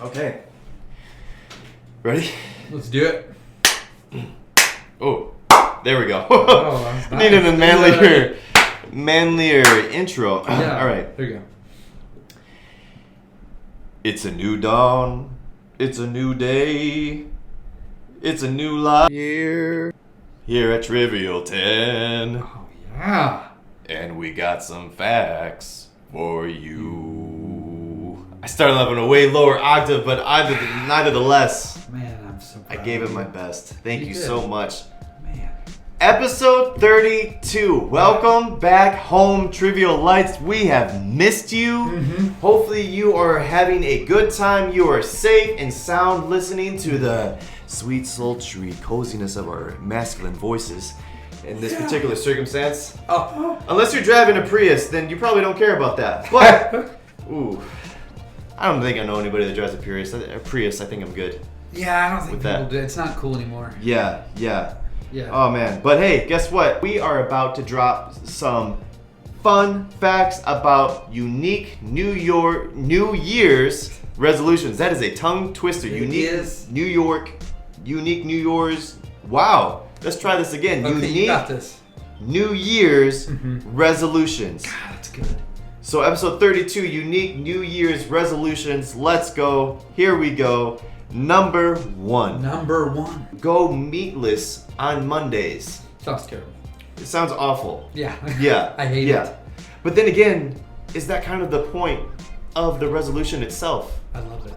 Okay. Ready? Let's do it. Oh, there we go. Oh, that's nice. Needed a manlier intro. Yeah. All right. There you go. It's a new dawn. It's a new day. It's a new life here at Trivial 10. Oh, yeah. And we got some facts for you. I started off in a way lower octave, but neither the less. Man, I'm so proud I gave of it you. my best. Thank you did. so much. Man. Episode 32. Welcome back home, Trivial Lights. We have missed you. Mm-hmm. Hopefully you are having a good time. You are safe and sound listening to the sweet, sultry coziness of our masculine voices in this particular circumstance. Oh. Unless you're driving a Prius, then you probably don't care about that. But, ooh, I don't think I know anybody that drives a Prius. I think I'm good. Yeah, I don't think With people that. do. It's not cool anymore. Yeah. Yeah. Oh man, but hey, guess what? We are about to drop some fun facts about unique New Year's resolutions. That is a tongue twister. It Unique is. Unique New Year's. Wow. Let's try this again. Okay, Unique you got this. New Year's Mhm. resolutions. God, that's good. So episode 32, unique New Year's resolutions. Let's go. Here we go. Number 1. Number 1. Go meatless on Mondays. Sounds terrible. It sounds awful. Yeah. Yeah. I hate it. But then again, is that kind of the point of the resolution itself? I love it.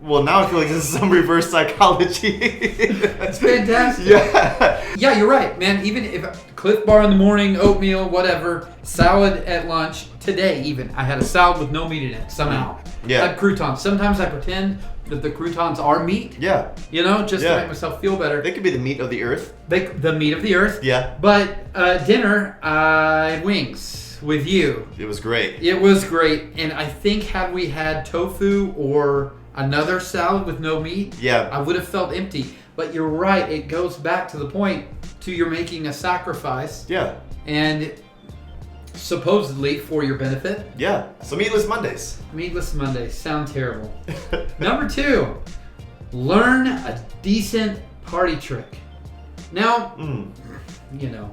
Well, now I feel like this is some reverse psychology. It's fantastic. Yeah. Yeah, you're right, man. Even if Cliff Bar in the morning, oatmeal, whatever, salad at lunch. Today, even I had a salad with no meat in it somehow. Yeah. I had croutons. Sometimes I pretend that the croutons are meat. Yeah. You know, just Yeah. to make myself feel better. They could be the meat of the earth. The meat of the earth. Yeah. But dinner, I had wings with you. It was great. It was great, and I think had we had tofu or another salad with no meat, Yeah. I would have felt empty. But you're right, it goes back to the point to you're making a sacrifice, Yeah. and supposedly for your benefit. Yeah. So meatless Mondays. Meatless Mondays sound terrible. Number 2, learn a decent party trick. Now, you know,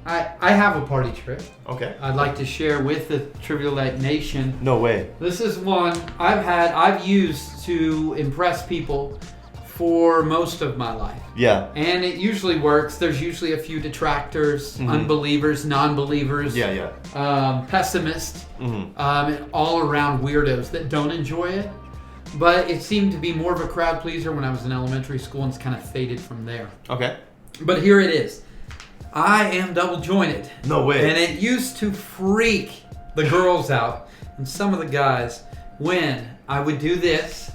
I have a party trick Okay. I'd like to share with the Trivial Light Nation. No way. This is one I've used to impress people for most of my life. Yeah. And it usually works. There's usually a few detractors, unbelievers, non-believers, Yeah. pessimists, Mm-hmm. and all around weirdos that don't enjoy it. But it seemed to be more of a crowd pleaser when I was in elementary school, and it's kind of faded from there. Okay. But here it is. I am double jointed. No way. And it used to freak the girls out and some of the guys when I would do this.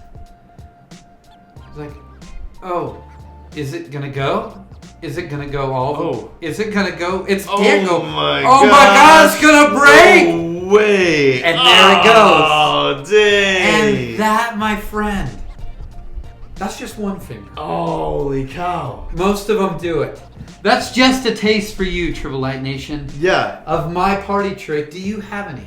It's like, oh, is it gonna go? Is it gonna go all the Oh. Is it gonna go? It's Oh can't go. my Oh my God, it's gonna break! No way. And there it goes. Oh, dang. And that, my friend, that's just one finger. Holy cow. Most of them do it. That's just a taste for you, Triple Light Nation, Yeah. of my party trick. Do you have any?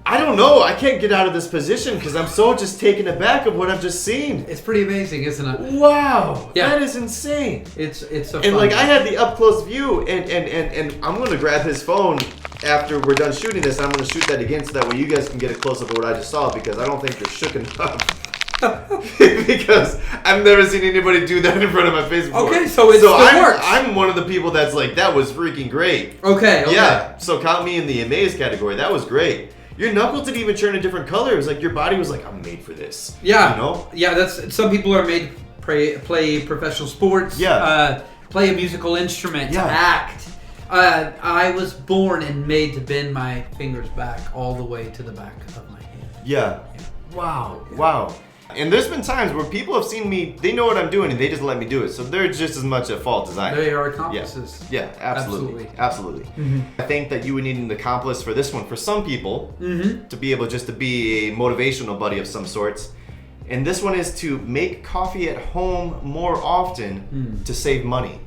I don't know. I can't get out of this position because I'm so just taken aback of what I've just seen. It's pretty amazing, isn't it? Wow. Yeah. That is insane. It's a And fun like I one. had the up close view and I'm gonna grab his phone after we're done shooting this. I'm gonna shoot that again so that way you guys can get a close up of what I just saw because I don't think you're shook enough. Because I've never seen anybody do that in front of my face before. Okay, so it still works. I'm one of the people that's like, that was freaking great. Okay. Yeah, so count me in the amazed category. That was great. Your knuckles didn't even turn a different color. It was like your body was like, I'm made for this. Yeah. You know? Yeah, that's some people are made to play professional sports. Yeah. Play a musical instrument. Yeah. Act. I was born and made to bend my fingers back all the way to the back of my hand. Yeah. Wow. And there's been times where people have seen me, they know what I'm doing and they just let me do it. So they're just as much at fault as I am. They are accomplices. Yeah, absolutely. Mm-hmm. I think that you would need an accomplice for this one. For some people, Mm-hmm. to be able just to be a motivational buddy of some sorts. And this one is to make coffee at home more often to save money.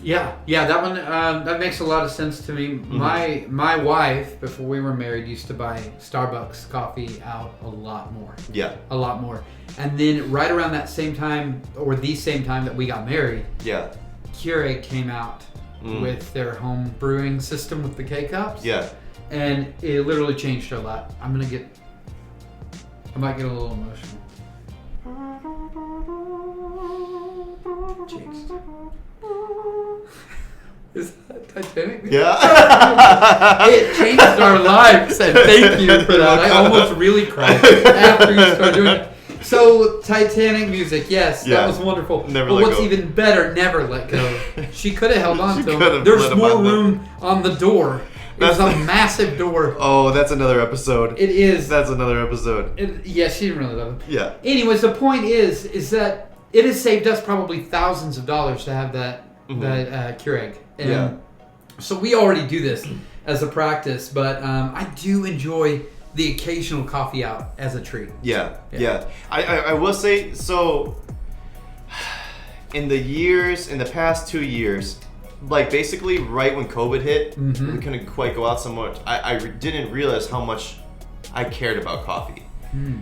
Yeah, that one that makes a lot of sense to me. My wife, before we were married, used to buy Starbucks coffee out a lot more. Yeah. A lot more. And then right around that same time, or the same time that we got married, Yeah. Keurig came out with their home brewing system with the K-Cups. Yeah. And it literally changed a lot. I might get a little emotional. Jeez. Is that Titanic? Yeah. It changed our lives, and thank you for that. I almost really cried after you started doing it. So, Titanic music, yes, that was wonderful. Never but let what's go. even better, never let go. She could have held on She to could him. have There's let him more on the- room on the door. It was a massive door. Oh, that's another episode. It is. That's another episode. Yeah, she didn't really love him. Yeah. Anyways, the point is that it has saved us probably thousands of dollars to have that Keurig. And Yeah. so we already do this as a practice, but I do enjoy the occasional coffee out as a treat. Yeah. I will say, so in the past 2 years, like basically right when COVID hit, we couldn't quite go out so much. I didn't realize how much I cared about coffee.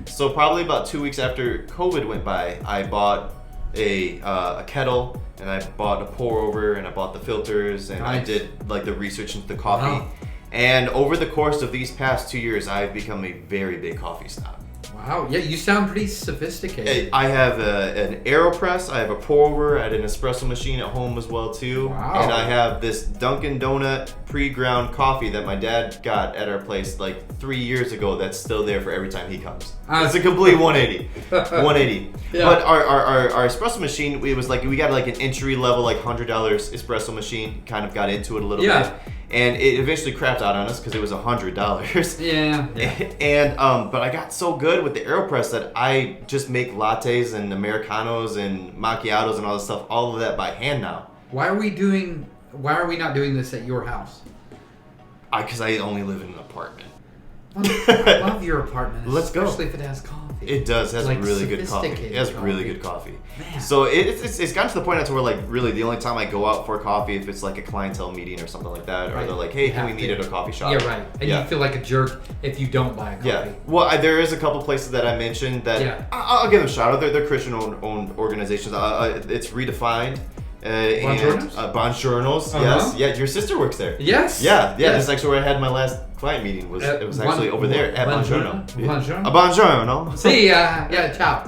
So probably about 2 weeks after COVID went by, I bought a kettle, and I bought a pour over, and I bought the filters, and I did like the research into the coffee. Wow. And over the course of these past 2 years, I've become a very big coffee snob. Wow, yeah, you sound pretty sophisticated. I have an AeroPress, I have a pour over, I had an espresso machine at home as well too. Wow. And I have this Dunkin' Donut pre-ground coffee that my dad got at our place like 3 years ago that's still there for every time he comes. It's a complete 180. 180. Yeah. But our espresso machine, it was like, we got like an entry level like $100 espresso machine, kind of got into it a little bit. And it eventually crapped out on us because it was $100. Yeah. And but I got so good with the AeroPress that I just make lattes and Americanos and macchiatos and all this stuff, all of that by hand now. Why are we not doing this at your house? Because I only live in an apartment. I love your apartment. Let's go. Especially if it has coffee. It does. It has Like really good coffee. It has sophisticated really coffee. good coffee. Man. So it's gotten to the point now to where like really the only time I go out for coffee if it's like a clientele meeting or something like that, or Right. they're like, hey, You can we have meet to. at a coffee shop? Yeah, right. And you feel like a jerk if you don't buy a coffee. Yeah. Well, there is a couple places that I mentioned that I'll give them a shout out. They're Christian-owned organizations. It's Redefined. Buongiornos? Buongiornos, yes. Yeah, your sister works there. Yes. Yeah. Yes. That's actually where I had my last client meeting. It was actually over there at Buongiorno. Buongiorno. Buongiorno. See, ciao.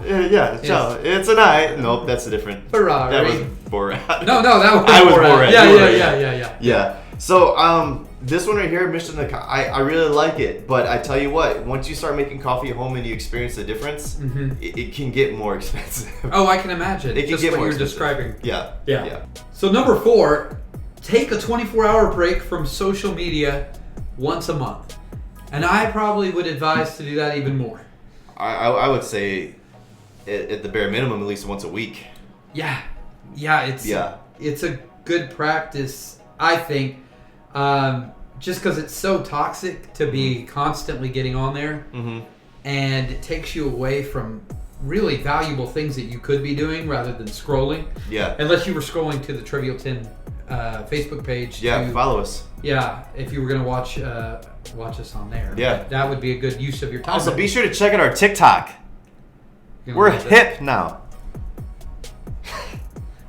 Yeah, ciao. It's a night. Nope, that's a different. Ferrari. That was Borat. No, that was I was Borat. Borat. Yeah, You were yeah. Yeah. So, this one right here, Mission to I really like it, but I tell you what, once you start making coffee at home and you experience the difference, it can get more expensive. Oh, I can imagine. It can Just get what more you're expensive. describing. Yeah. So number 4, take a 24-hour break from social media once a month. And I probably would advise to do that even more. I would say at the bare minimum at least once a week. Yeah, it's a good practice, I think. Just because it's so toxic to be constantly getting on there, and it takes you away from really valuable things that you could be doing rather than scrolling. Yeah. Unless you were scrolling to the Trivial 10 Facebook page. Yeah, follow us. Yeah, if you were gonna watch us on there. Yeah. That would be a good use of your time. Also, be sure to check out our TikTok. We're hip now.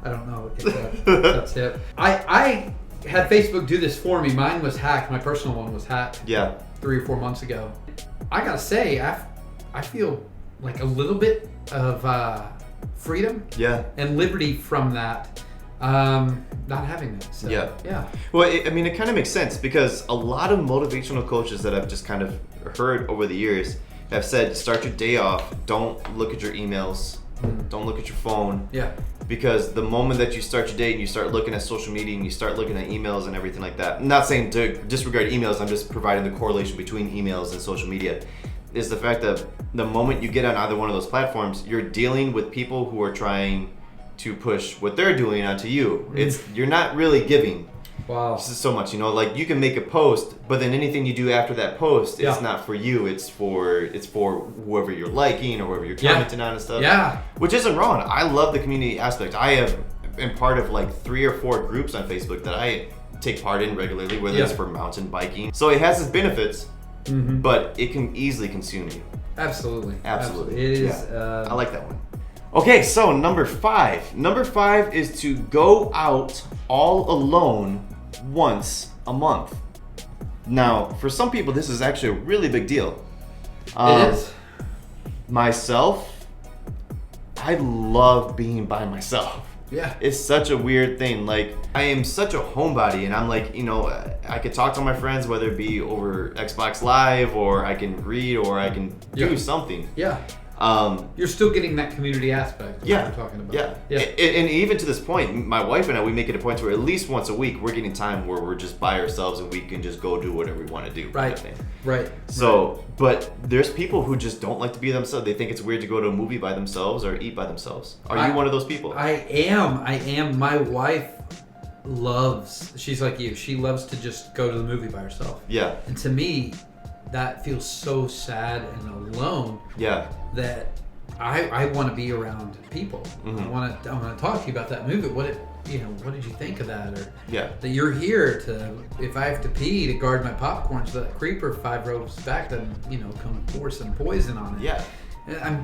I don't know if that's hip. I had Facebook do this for me. Mine was hacked. My personal one was hacked. Yeah. 3 or 4 months ago. I gotta say, I feel like a little bit of freedom and liberty from that. Not having that. So, yeah. Well, it kind of makes sense because a lot of motivational coaches that I've just kind of heard over the years have said, start your day off. Don't look at your emails. Don't look at your phone. Yeah. Because the moment that you start your day and you start looking at social media and you start looking at emails and everything like that, I'm not saying to disregard emails, I'm just providing the correlation between emails and social media, is the fact that the moment you get on either one of those platforms, you're dealing with people who are trying to push what they're doing onto you. You're not really giving. Wow. So much, like you can make a post, but then anything you do after that post, it's not for you. It's for whoever you're liking or whoever you're commenting on and stuff. Yeah. Which isn't wrong. I love the community aspect. I have am part of like 3 or 4 groups on Facebook that I take part in regularly, whether it's for mountain biking. So it has its benefits, but it can easily consume you. Absolutely. Absolutely. It is. I like that one. Okay, so number 5. Number 5 is to go out all alone once a month. Now, for some people, this is actually a really big deal. It is. Myself, I love being by myself. Yeah. It's such a weird thing. Like, I am such a homebody, and I'm like, I could talk to my friends, whether it be over Xbox Live, or I can read, or I can do something. Yeah. You're still getting that community aspect. Of what we're talking about. Yeah. And even to this point, my wife and I, we make it a point where at least once a week we're getting time where we're just by ourselves and we can just go do whatever we want to do. Right. Right. So, but there's people who just don't like to be themselves. They think it's weird to go to a movie by themselves or eat by themselves. Are you one of those people? I am. My wife she's like you. She loves to just go to the movie by herself. Yeah. And to me, that feels so sad and alone. Yeah. That I want to be around people. I want to talk to you about that movie. What did you think of that? Or that you're here to, if I have to pee, to guard my popcorn so that creeper 5 rows back doesn't come pour some poison on it. Yeah.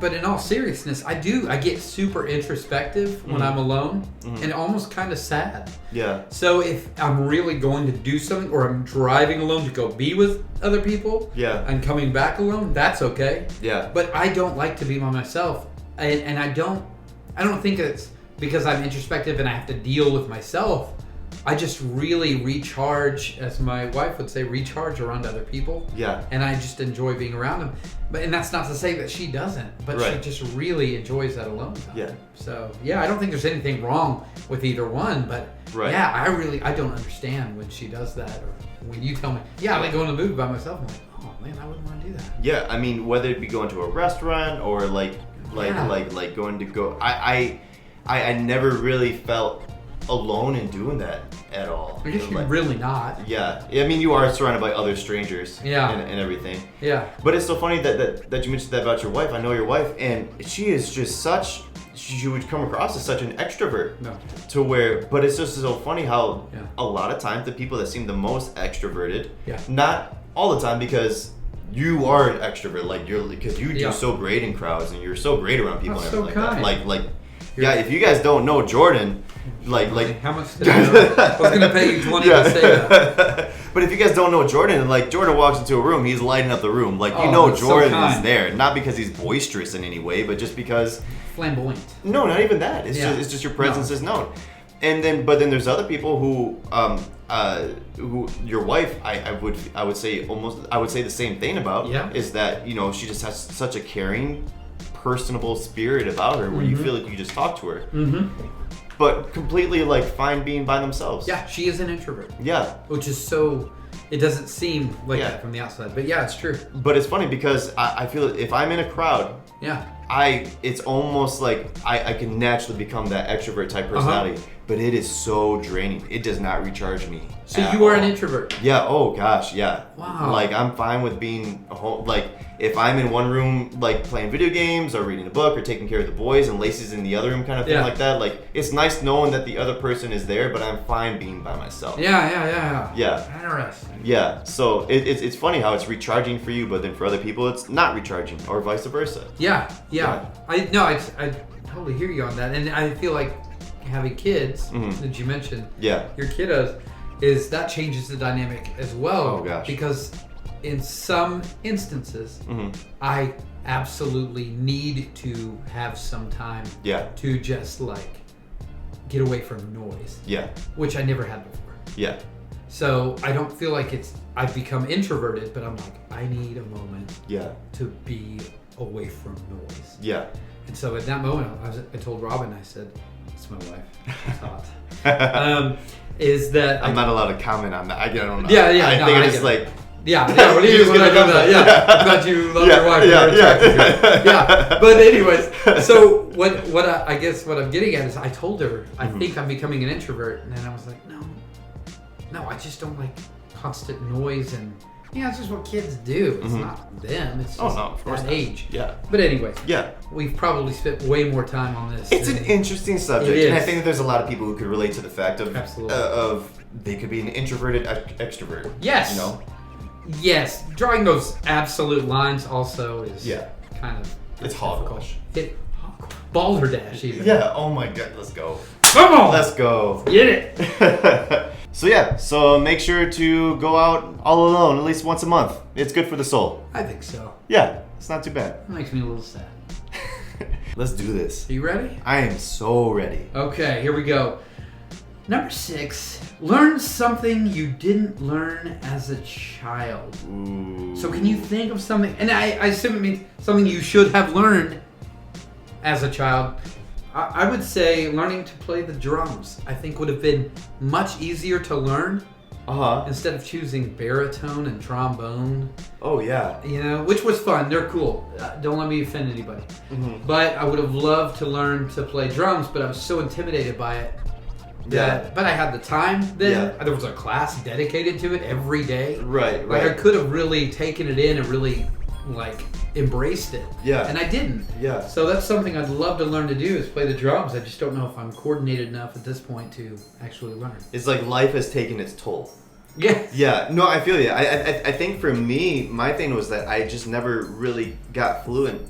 But in all seriousness, I get super introspective when I'm alone and almost kind of sad. Yeah. So if I'm really going to do something, or I'm driving alone to go be with other people, and coming back alone, that's okay. Yeah. But I don't like to be by myself, and I don't think it's because I'm introspective and I have to deal with myself. I just really recharge, as my wife would say, recharge around other people. Yeah. And I just enjoy being around them. And that's not to say that she doesn't, but she just really enjoys that alone time. Yeah. So, I don't think there's anything wrong with either one, but I don't understand when she does that, or when you tell me, I like going to the movie by myself. I'm like, oh man, I wouldn't want to do that. Yeah, I mean, whether it be going to a restaurant or like going to go, I never really felt alone in doing that at all. I guess you're really not. Yeah. I mean, you are surrounded by other strangers and everything. Yeah. But it's so funny that you mentioned that about your wife. I know your wife, and she is just she would come across as such an extrovert. No. To where, but it's just so funny how a lot of times the people that seem the most extroverted, not all the time, because you are an extrovert, because you do so great in crowds and you're so great around people. That's and everything so kind. If you guys don't know Jordan, how much did I know? I was gonna pay you 20 to say that. But if you guys don't know Jordan, Jordan walks into a room, he's lighting up the room. Jordan is there, not because he's boisterous in any way, but just because flamboyant. No, not even that. It's just your presence is known. And then there's other people who your wife, I would say the same thing about is that she just has such a caring, personable spirit about her where you feel like you just talk to her. But completely fine being by themselves. Yeah, she is an introvert. Yeah. Which is so, it doesn't seem like that from the outside. But it's true. But it's funny because I feel if I'm in a crowd, it's almost like I can naturally become that extrovert type personality. But it is so draining. It does not recharge me. So you are an introvert? Yeah. Oh gosh. Yeah. Wow. I'm fine with being home. If I'm in one room, playing video games or reading a book or taking care of the boys, and Lacey's in the other room, kind of thing like that. It's nice knowing that the other person is there, but I'm fine being by myself. Yeah. Interesting. Yeah. So it's funny how it's recharging for you, but then for other people, it's not recharging, or vice versa. Yeah. I totally hear you on that, and I feel like having kids that you mentioned, your kiddos, is that changes the dynamic as well. Oh gosh. Because in some instances, I absolutely need to have some time to just get away from noise. Yeah. Which I never had before. Yeah. So I don't feel like I've become introverted, but I'm I need a moment to be away from noise. Yeah. And so at that moment, I told Robin, I said, it's my wife. It's hot. Is that I'm not allowed to comment on that. I don't know. Yeah. I think it's What do you do when I do that? Yeah. I'm glad you love your wife. Yeah. But anyways, so what I guess what I'm getting at is I told her I think I'm becoming an introvert, and then I was like, no, I just don't like constant noise, and Yeah, it's just what kids do. It's not them. It's just of course that not. age. Yeah. But anyways, Yeah. we've probably spent way more time on this. It's an interesting subject, It and I is. think that there's a lot of people who could relate to the fact of Absolutely. they could be an introverted extrovert. Yes. You know. Yes, drawing those absolute lines also is kind of It's hogwash. Balderdash even. Yeah. Oh my God. Let's go. Come on. Let's go. Get it. So make sure to go out all alone at least once a month. It's good for the soul. I think so. Yeah, it's not too bad. That makes me a little sad. Let's do this. Are you ready? I am so ready. Okay, here we go. Number 6, learn something you didn't learn as a child. Ooh. So can you think of something, and I assume it means something you should have learned as a child. I would say learning to play the drums, I think would have been much easier to learn instead of choosing baritone and trombone. Oh yeah. You know, which was fun. They're cool. Don't let me offend anybody. But I would have loved to learn to play drums, but I was so intimidated by it. But I had the time then. There was a class dedicated to it every day. Right. Like I could have really taken it in and really embraced it. Yeah. And I didn't. Yeah. So that's something I'd love to learn to do is play the drums. I just don't know if I'm coordinated enough at this point to actually learn. It's like life has taken its toll. Yeah. Yeah. No, I feel you. I think for me, my thing was that I just never really got fluent,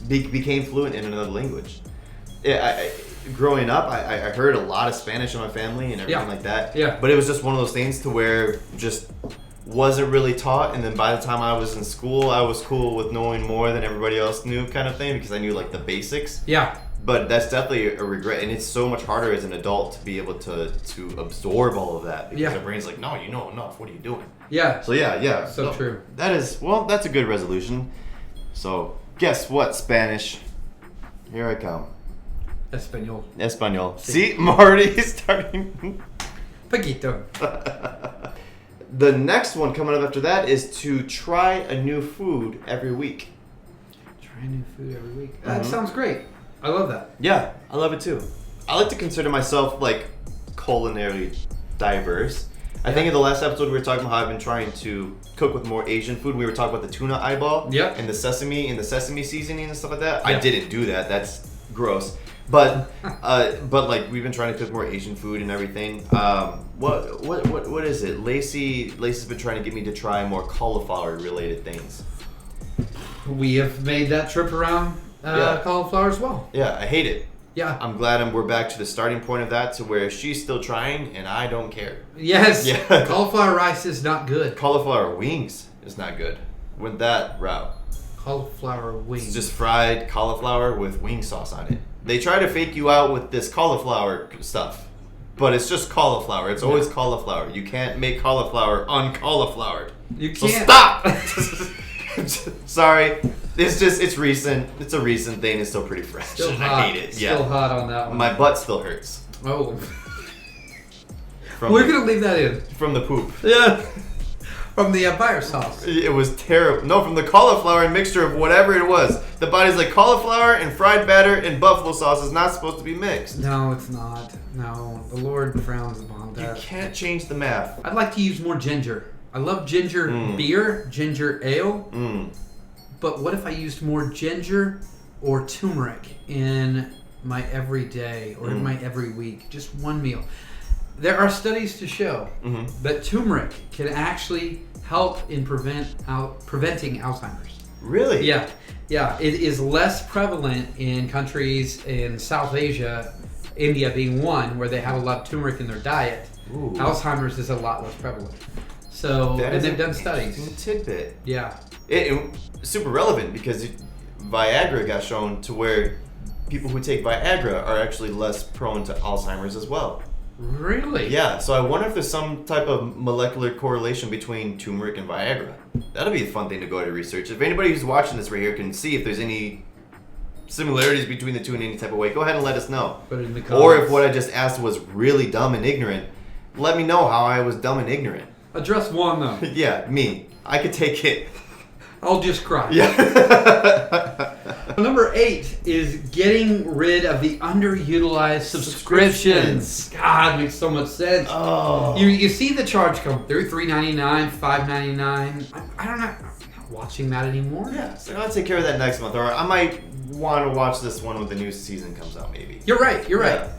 became fluent in another language. Growing up, I heard a lot of Spanish in my family and everything like that. Yeah. But it was just one of those things to where just wasn't really taught, and then by the time I was in school, I was cool with knowing more than everybody else knew, kind of thing, because I knew like the basics. Yeah. But that's definitely a regret, and it's so much harder as an adult to be able to absorb all of that, because your brain's like, no, you know enough. What are you doing? Yeah. So yeah. So true. That's a good resolution. So guess what, Spanish? Here I come. Espanol. See, I'm already starting. Poquito. The next one coming up after that is to try a new food every week. Try new food every week. That sounds great. I love that. Yeah, I love it too. I like to consider myself like culinarily diverse. I think in the last episode we were talking about how I've been trying to cook with more Asian food. We were talking about the tuna eyeball and the sesame seasoning and stuff like that. I didn't do that. That's gross. But like we've been trying to cook more Asian food and everything. What is it? Lacey's been trying to get me to try more cauliflower related things. We have made that trip around cauliflower as well. Yeah, I hate it. Yeah. I'm glad we're back to the starting point of that, to where she's still trying and I don't care. Yes. Yeah. Cauliflower rice is not good. Cauliflower wings is not good. Went that route. Cauliflower wings. It's just fried cauliflower with wing sauce on it. They try to fake you out with this cauliflower stuff, but it's just cauliflower. It's always cauliflower. You can't make cauliflower uncauliflowered. You So can't. stop! Sorry. It's recent. It's a recent thing. It's still pretty fresh. Still and hot. I hate it. Still hot on that one. My butt still hurts. Oh. From We're going to leave that in. From the poop. Yeah. From the fire sauce. It was terrible. No, from the cauliflower and mixture of whatever it was. The body's like cauliflower and fried batter and buffalo sauce is not supposed to be mixed. No, it's not. No, the Lord frowns upon that. You can't change the math. I'd like to use more ginger. I love ginger beer, ginger ale. But what if I used more ginger or turmeric in my everyday or in my every week? Just one meal. There are studies to show that turmeric can actually help in preventing Alzheimer's. Really? Yeah. Yeah. It is less prevalent in countries in South Asia, India being one, where they have a lot of turmeric in their diet. Ooh. Alzheimer's is a lot less prevalent. So, and they've done studies. Tidbit. Yeah. It's super relevant because Viagra got shown to where people who take Viagra are actually less prone to Alzheimer's as well. Really? Yeah, so I wonder if there's some type of molecular correlation between turmeric and Viagra. That'll be a fun thing to go to research. If anybody who's watching this right here can see if there's any similarities between the two in any type of way, go ahead and let us know. Put it in the comments. Or if what I just asked was really dumb and ignorant, let me know how I was dumb and ignorant. Address one, though. Yeah, me. I could take it. I'll just cry. Yeah. Number 8 is getting rid of the underutilized subscriptions. God, makes so much sense. Oh. You see the charge come through, $3.99, $5.99. I don't know. I'm not watching that anymore. Yeah, so I'll take care of that next month. Or I might want to watch this one when the new season comes out, maybe. You're right.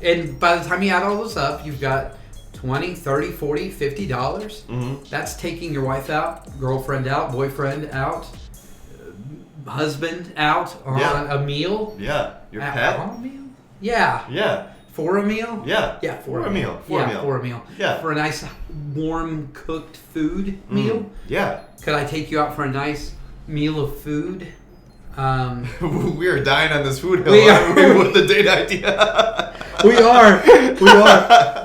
And by the time you add all this up, you've got $20, $30, $40, $50. Mm-hmm. That's taking your wife out, girlfriend out, boyfriend out, husband out on a meal. Yeah. Your pet? On a meal? Yeah. Yeah. For a meal? Yeah. Yeah, for a meal. For a meal. Yeah. For a nice warm cooked food meal. Yeah. Could I take you out for a nice meal of food? We are dying on this food hill. We are. With the date idea. We are.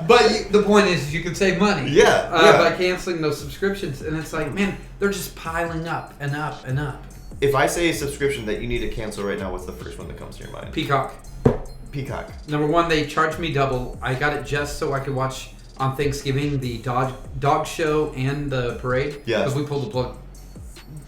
But the point is, you can save money. Yeah. By canceling those subscriptions, and it's like, man, they're just piling up and up and up. If I say a subscription that you need to cancel right now, what's the first one that comes to your mind? Peacock. Number one, they charged me double. I got it just so I could watch on Thanksgiving the dog show and the parade. Yeah. Because we pulled the plug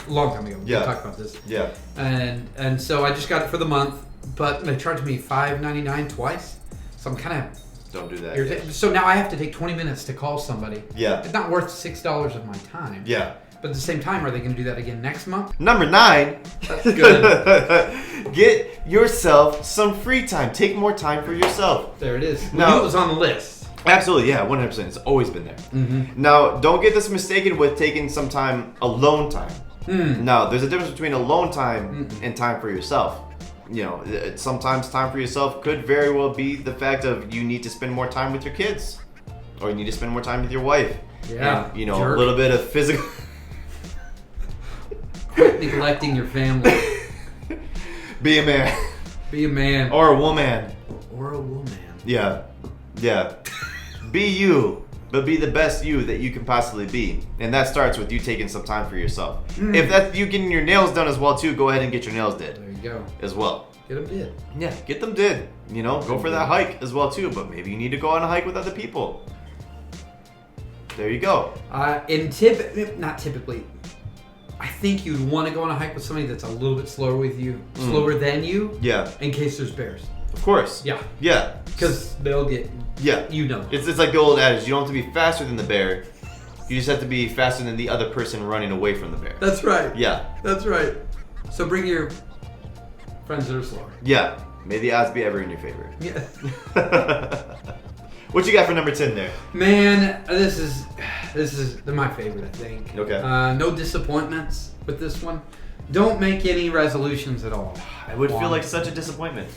a long time ago. Yeah. We talked about this. Yeah. And so I just got it for the month, but they charged me $5.99 twice. So I'm kind of Don't do that. irritated. So now I have to take 20 minutes to call somebody. Yeah. It's not worth $6 of my time. Yeah. But at the same time, are they going to do that again next month? Number 9. That's good. Get yourself some free time. Take more time for yourself. There it is. Now- It was on the list. Absolutely, yeah, 100%. It's always been there. Mm-hmm. Now, don't get this mistaken with taking some time, alone time. No, there's a difference between alone time and time for yourself. You know, sometimes time for yourself could very well be the fact of you need to spend more time with your kids. Or you need to spend more time with your wife. Yeah. And, you know, jerk. a little bit of physical... Quit neglecting your family. Be a man. Be a man. Or a woman. Or a woman. Yeah. Yeah. Be you, but be the best you that you can possibly be. And that starts with you taking some time for yourself. If that's you getting your nails done as well too, go ahead and get your nails did There you go. as well. Get them did. Yeah, get them did. You know, go for that hike as well too, but maybe you need to go on a hike with other people. There you go. Not typically. I think you'd want to go on a hike with somebody that's a little bit slower than you. Yeah. In case there's bears. Of course. Yeah. Yeah. Because they'll get. Yeah. You know. It's like the old adage. You don't have to be faster than the bear. You just have to be faster than the other person running away from the bear. That's right. Yeah. That's right. So bring your friends that are slower. Yeah. May the odds be ever in your favor. Yeah. What you got for number 10 there? Man, this is my favorite, I think. Okay. No disappointments with this one. Don't make any resolutions at all. I would feel like such a disappointment.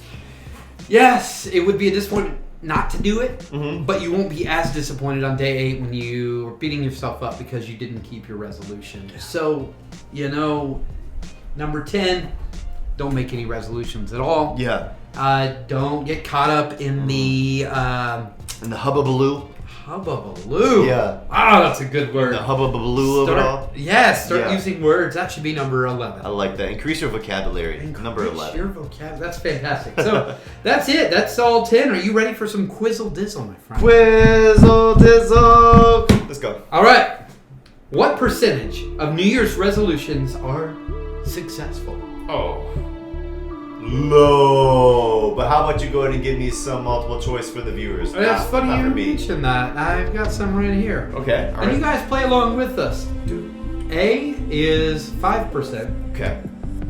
Yes, it would be a disappointment not to do it, Mm-hmm. but you won't be as disappointed on day 8 when you are beating yourself up because you didn't keep your resolution. So, number 10, don't make any resolutions at all. Yeah. Don't get caught up in the And the hubbubaloo. hubbubaloo. Yeah. Ah, that's a good word. The hubbubaloo of it all. Yes, start Yeah. using words. That should be number 11. I like that. Increase your vocabulary. Number Increase 11. Your vocabulary. That's fantastic. So that's it. That's all 10. Are you ready for some quizzle dizzle, my friend? Quizzle dizzle. Let's go. All right. What percentage of New Year's resolutions are successful? Oh. Low. But how about you go ahead and give me some multiple choice for the viewers? That's Not- funny not you for me. mentioned that. I've got some right here. Okay. All And you right. guys play along with us. A is 5%. Okay.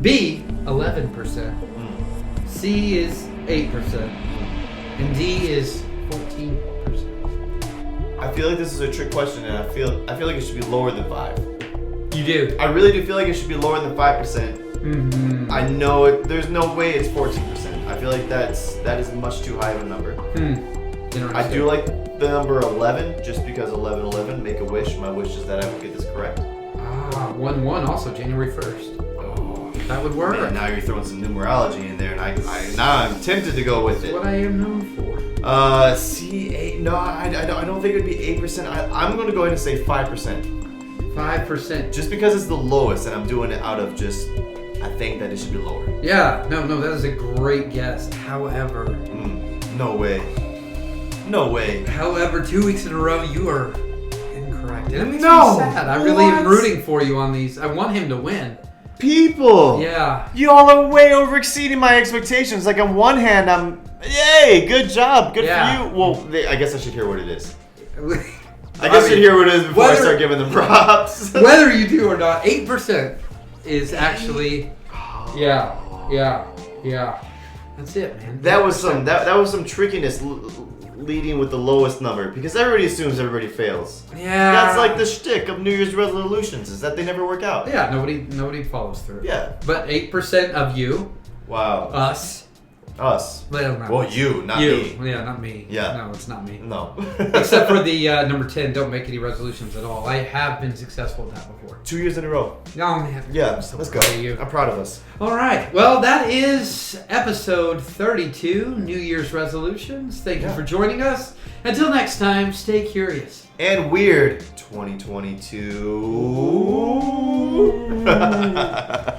B, 11%. Mm. C is 8%. And D is 14%. I feel like this is a trick question, and I feel like it should be lower than 5. You do. I really do feel like it should be lower than 5%. Mm-hmm. I know it. There's no way it's 14%. I feel like that is much too high of a number. I do like the number 11 just because 1111, make a wish. My wish is that I will get this correct. 1-1 also January 1st. Oh, That would work. man, now you're throwing some numerology in there, and now I'm tempted to go with That's it. what I am known for. C8. No, I don't think it would be 8%. I'm going to go ahead and say 5%. 5%. Just because it's the lowest, and I'm doing it out of just, I think that it should be lower. Yeah, no, that is a great guess. However, No way. No way. 2 weeks in a row, you are incorrect. And it makes No! me sad. I really am What? rooting for you on these. I want him to win. people. Yeah. You all are way over exceeding my expectations. Like on one hand, yay, good job, good for you. Well, I guess I should hear what it is. I should hear what it is before I start giving them props. Whether you do or not, 8% is actually, yeah. That's it, man. That was some trickiness leading with the lowest number because everybody assumes everybody fails. Yeah. That's like the shtick of New Year's resolutions is that they never work out. Yeah, nobody follows through. Yeah. But 8% of you. Wow. Us. Well, you, not me. Yeah, not me. Yeah. No, it's not me. No. Except for the number 10, don't make any resolutions at all. I have been successful at that before. 2 years in a row. Oh, man. Yeah, let's go. I'm proud of us. All right. Well, that is episode 32, New Year's resolutions. Thank you for joining us. Until next time, stay curious. And weird 2022.